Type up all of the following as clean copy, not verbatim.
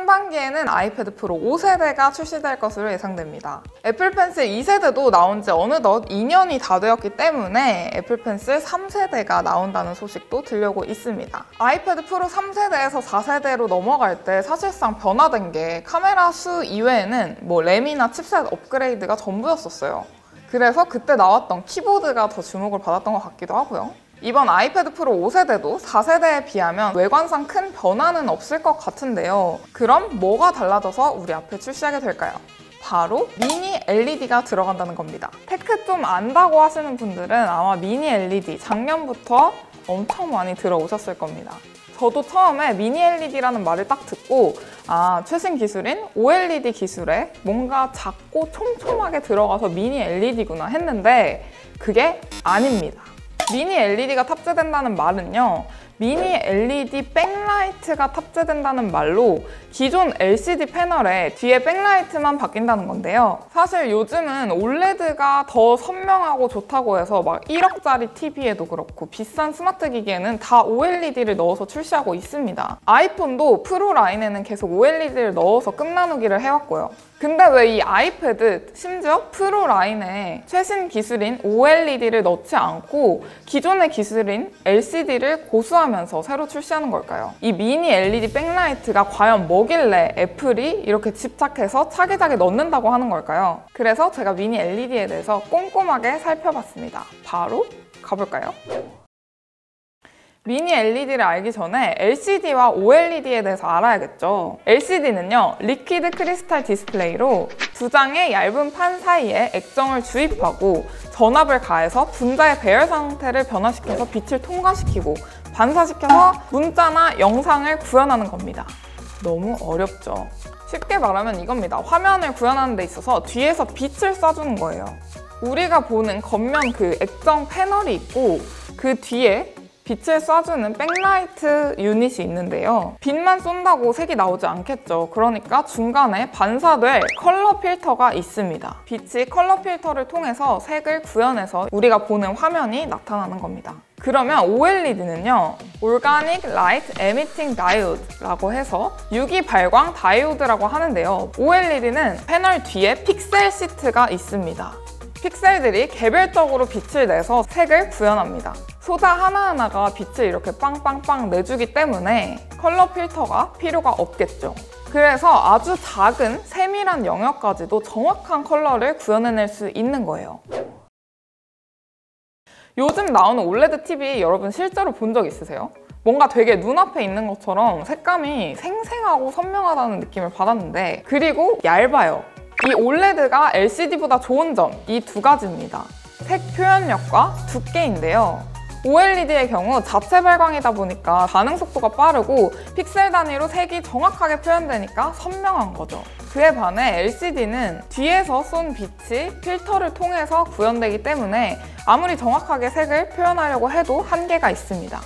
상반기에는 아이패드 프로 5세대가 출시될 것으로 예상됩니다. 애플 펜슬 2세대도 나온 지 어느덧 2년이 다 되었기 때문에 애플 펜슬 3세대가 나온다는 소식도 들려오고 있습니다. 아이패드 프로 3세대에서 4세대로 넘어갈 때 사실상 변화된 게 카메라 수 이외에는 램이나 칩셋 업그레이드가 전부였었어요. 그래서 그때 나왔던 키보드가 더 주목을 받았던 것 같기도 하고요. 이번 아이패드 프로 5세대도 4세대에 비하면 외관상 큰 변화는 없을 것 같은데요. 그럼 뭐가 달라져서 우리 앞에 출시하게 될까요? 바로 미니 LED가 들어간다는 겁니다. 테크 좀 안다고 하시는 분들은 아마 미니 LED 작년부터 엄청 많이 들어오셨을 겁니다. 저도 처음에 미니 LED라는 말을 딱 듣고 최신 기술인 OLED 기술에 뭔가 작고 촘촘하게 들어가서 미니 LED구나 했는데 그게 아닙니다. 미니 LED가 탑재된다는 말은요, 미니 LED 백라이트가 탑재된다는 말로 기존 LCD 패널에 뒤에 백라이트만 바뀐다는 건데요. 사실 요즘은 OLED가 더 선명하고 좋다고 해서 막 1억짜리 TV에도 그렇고 비싼 스마트 기기에는 다 OLED를 넣어서 출시하고 있습니다. 아이폰도 프로 라인에는 계속 OLED를 넣어서 끝나누기를 해왔고요. 근데 왜 이 아이패드, 심지어 프로 라인에 최신 기술인 OLED를 넣지 않고 기존의 기술인 LCD를 고수하면서 새로 출시하는 걸까요? 이 미니 LED 백라이트가 과연 뭐길래 애플이 이렇게 집착해서 차기작에 넣는다고 하는 걸까요? 그래서 제가 미니 LED에 대해서 꼼꼼하게 살펴봤습니다. 바로 가볼까요? 미니 LED를 알기 전에 LCD와 OLED에 대해서 알아야겠죠. LCD는요, 리퀴드 크리스탈 디스플레이로 두 장의 얇은 판 사이에 액정을 주입하고 전압을 가해서 분자의 배열 상태를 변화시켜서 빛을 통과시키고 반사시켜서 문자나 영상을 구현하는 겁니다. 너무 어렵죠? 쉽게 말하면 이겁니다. 화면을 구현하는 데 있어서 뒤에서 빛을 쏴주는 거예요. 우리가 보는 겉면 그 액정 패널이 있고 그 뒤에 빛을 쏴주는 백라이트 유닛이 있는데요. 빛만 쏜다고 색이 나오지 않겠죠. 그러니까 중간에 반사될 컬러 필터가 있습니다. 빛이 컬러 필터를 통해서 색을 구현해서 우리가 보는 화면이 나타나는 겁니다. 그러면 OLED는요, Organic Light Emitting Diode라고 해서 유기 발광 다이오드라고 하는데요. OLED는 패널 뒤에 픽셀 시트가 있습니다. 픽셀들이 개별적으로 빛을 내서 색을 구현합니다. 소자 하나하나가 빛을 이렇게 빵빵빵 내주기 때문에 컬러 필터가 필요가 없겠죠. 그래서 아주 작은 세밀한 영역까지도 정확한 컬러를 구현해낼 수 있는 거예요. 요즘 나오는 OLED TV 여러분 실제로 본 적 있으세요? 뭔가 되게 눈앞에 있는 것처럼 색감이 생생하고 선명하다는 느낌을 받았는데, 그리고 얇아요. 이 OLED가 LCD보다 좋은 점, 이 두 가지입니다. 색 표현력과 두께인데요. OLED의 경우 자체 발광이다 보니까 반응 속도가 빠르고 픽셀 단위로 색이 정확하게 표현되니까 선명한 거죠. 그에 반해 LCD는 뒤에서 쏜 빛이 필터를 통해서 구현되기 때문에 아무리 정확하게 색을 표현하려고 해도 한계가 있습니다.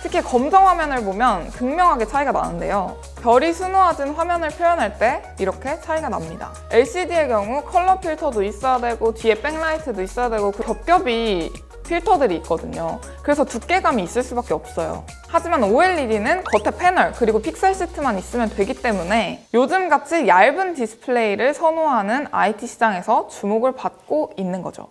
특히 검정 화면을 보면 극명하게 차이가 나는데요. 별이 수놓아진 화면을 표현할 때 이렇게 차이가 납니다. LCD의 경우 컬러 필터도 있어야 되고 뒤에 백라이트도 있어야 되고 그 겹겹이 필터들이 있거든요. 그래서 두께감이 있을 수밖에 없어요. 하지만 OLED는 겉에 패널 그리고 픽셀 시트만 있으면 되기 때문에 요즘같이 얇은 디스플레이를 선호하는 IT 시장에서 주목을 받고 있는 거죠.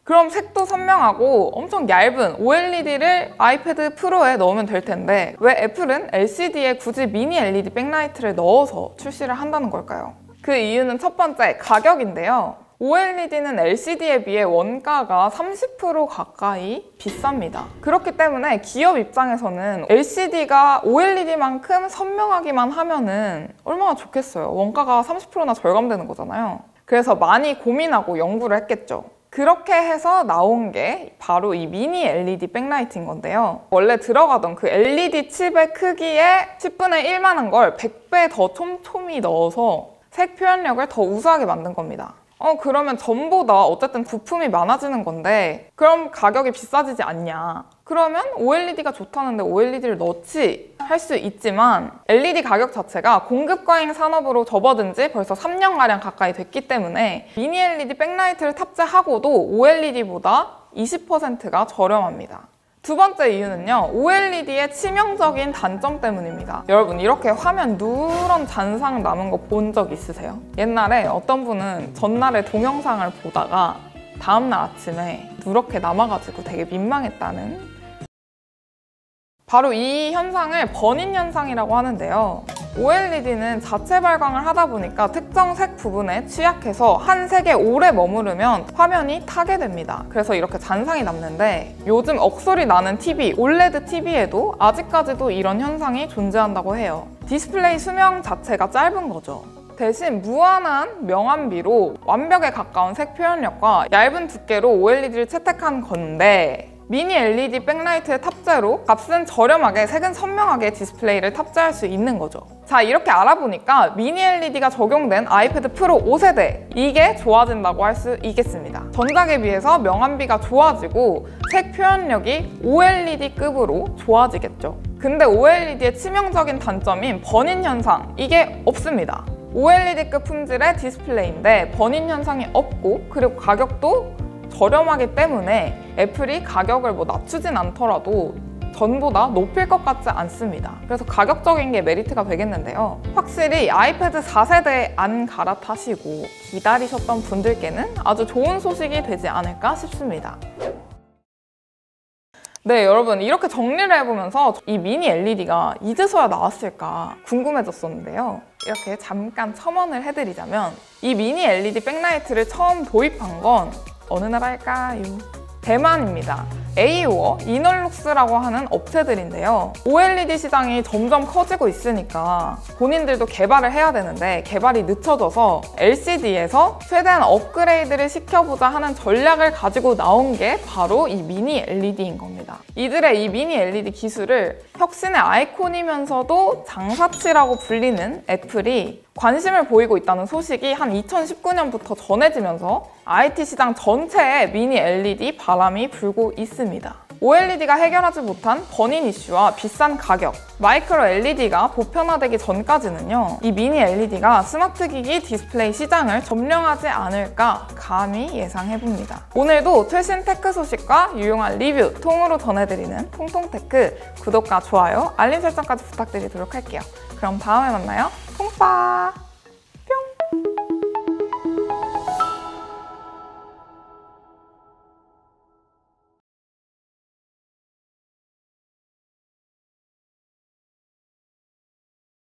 그럼 색도 선명하고 엄청 얇은 OLED를 아이패드 프로에 넣으면 될 텐데 왜 애플은 LCD에 굳이 미니 LED 백라이트를 넣어서 출시를 한다는 걸까요? 그 이유는 첫 번째, 가격인데요. OLED는 LCD에 비해 원가가 30% 가까이 비쌉니다. 그렇기 때문에 기업 입장에서는 LCD가 OLED만큼 선명하기만 하면은 얼마나 좋겠어요. 원가가 30%나 절감되는 거잖아요. 그래서 많이 고민하고 연구를 했겠죠. 그렇게 해서 나온 게 바로 이 미니 LED 백라이트인 건데요. 원래 들어가던 그 LED 칩의 크기의 10분의 1만한 걸 100배 더 촘촘히 넣어서 색 표현력을 더 우수하게 만든 겁니다. 그러면 전보다 어쨌든 부품이 많아지는 건데 그럼 가격이 비싸지지 않냐? 그러면 OLED가 좋다는데 OLED를 넣지 할 수 있지만 LED 가격 자체가 공급 과잉 산업으로 접어든 지 벌써 3년가량 가까이 됐기 때문에 미니 LED 백라이트를 탑재하고도 OLED보다 20%가 저렴합니다. 두 번째 이유는요, OLED의 치명적인 단점 때문입니다. 여러분, 이렇게 화면 누런 잔상 남은 거 본 적 있으세요? 옛날에 어떤 분은 전날에 동영상을 보다가 다음날 아침에 누렇게 남아가지고 되게 민망했다는, 바로 이 현상을 버닌 현상이라고 하는데요. OLED는 자체 발광을 하다 보니까 특정 색 부분에 취약해서 한 색에 오래 머무르면 화면이 타게 됩니다. 그래서 이렇게 잔상이 남는데, 요즘 억소리 나는 TV, OLED TV에도 아직까지도 이런 현상이 존재한다고 해요. 디스플레이 수명 자체가 짧은 거죠. 대신 무한한 명암비로 완벽에 가까운 색 표현력과 얇은 두께로 OLED를 채택한 건데, 미니 LED 백라이트의 탑재로 값은 저렴하게 색은 선명하게 디스플레이를 탑재할 수 있는 거죠. 자, 이렇게 알아보니까 미니 LED가 적용된 아이패드 프로 5세대, 이게 좋아진다고 할 수 있겠습니다. 전작에 비해서 명암비가 좋아지고 색 표현력이 OLED급으로 좋아지겠죠. 근데 OLED의 치명적인 단점인 버닌 현상, 이게 없습니다. OLED급 품질의 디스플레이인데 버닌 현상이 없고, 그리고 가격도 저렴하기 때문에 애플이 가격을 낮추진 않더라도 전보다 높일 것 같지 않습니다. 그래서 가격적인 게 메리트가 되겠는데요. 확실히 아이패드 4세대에 안 갈아타시고 기다리셨던 분들께는 아주 좋은 소식이 되지 않을까 싶습니다. 네, 여러분, 이렇게 정리를 해보면서 이 미니 LED가 이제서야 나왔을까 궁금해졌었는데요. 이렇게 잠깐 첨언을 해드리자면, 이 미니 LED 백라이트를 처음 도입한 건 어느 나라일까요? 대만입니다. 에이오어, 이널룩스라고 하는 업체들인데요. OLED 시장이 점점 커지고 있으니까 본인들도 개발을 해야 되는데 개발이 늦춰져서 LCD에서 최대한 업그레이드를 시켜보자 하는 전략을 가지고 나온 게 바로 이 미니 LED인 겁니다. 이들의 이 미니 LED 기술을 혁신의 아이콘이면서도 장사치라고 불리는 애플이 관심을 보이고 있다는 소식이 한 2019년부터 전해지면서 IT 시장 전체에 미니 LED 바람이 불고 있습니다. OLED가 해결하지 못한 버닌 이슈와 비싼 가격, 마이크로 LED가 보편화되기 전까지는요, 이 미니 LED가 스마트 기기 디스플레이 시장을 점령하지 않을까 감히 예상해봅니다. 오늘도 최신 테크 소식과 유용한 리뷰 통으로 전해드리는 통통테크, 구독과 좋아요, 알림 설정까지 부탁드리도록 할게요. 그럼 다음에 만나요. 통빠!